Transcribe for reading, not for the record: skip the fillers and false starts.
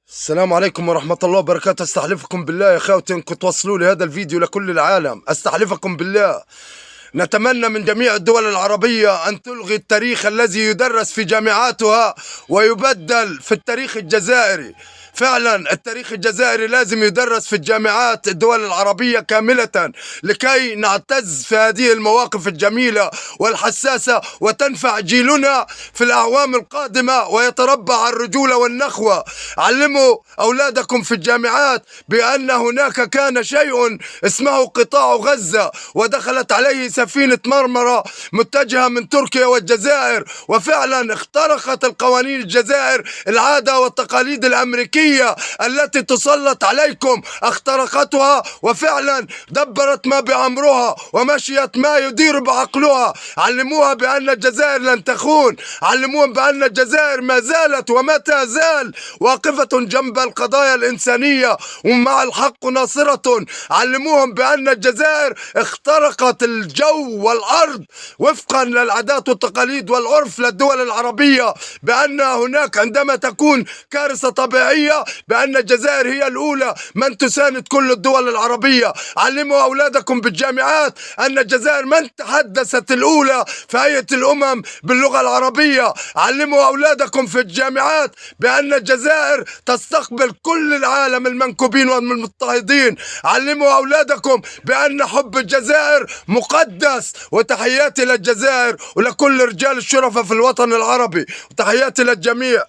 السلام عليكم ورحمة الله وبركاته. استحلفكم بالله يا اخوتي انكم توصلوا لي هذا الفيديو لكل العالم. استحلفكم بالله. نتمنى من جميع الدول العربية أن تلغي التاريخ الذي يدرس في جامعاتها ويبدل في التاريخ الجزائري. فعلا التاريخ الجزائري لازم يدرس في الجامعات الدول العربية كاملة لكي نعتز في هذه المواقف الجميلة والحساسة وتنفع جيلنا في الأعوام القادمة ويتربى على الرجولة والنخوة. علموا أولادكم في الجامعات بأن هناك كان شيء اسمه قطاع غزة ودخلت عليه سفينة مرمرة متجهة من تركيا والجزائر، وفعلا اخترقت القوانين الجزائر العادة والتقاليد الأمريكية التي تسلط عليكم، اخترقتها وفعلا دبرت ما بأمرها ومشيت ما يدير بعقلها. علموها بأن الجزائر لن تخون، علموهم بأن الجزائر ما زالت وما تزال واقفة جنب القضايا الإنسانية ومع الحق ناصرة. علموهم بأن الجزائر اخترقت الجو والأرض وفقا للعادات والتقاليد والعرف للدول العربية، بأن هناك عندما تكون كارثة طبيعية بأن الجزائر هي الأولى من تساند كل الدول العربية. علموا أولادكم بالجامعات أن الجزائر من تحدثت الأولى في هيئة الأمم باللغة العربية. علموا أولادكم في الجامعات بأن الجزائر تستقبل كل العالم المنكوبين والمضطهدين. علموا أولادكم بأن حب الجزائر مقدس. وتحياتي للجزائر ولكل رجال الشرفة في الوطن العربي، وتحياتي للجميع.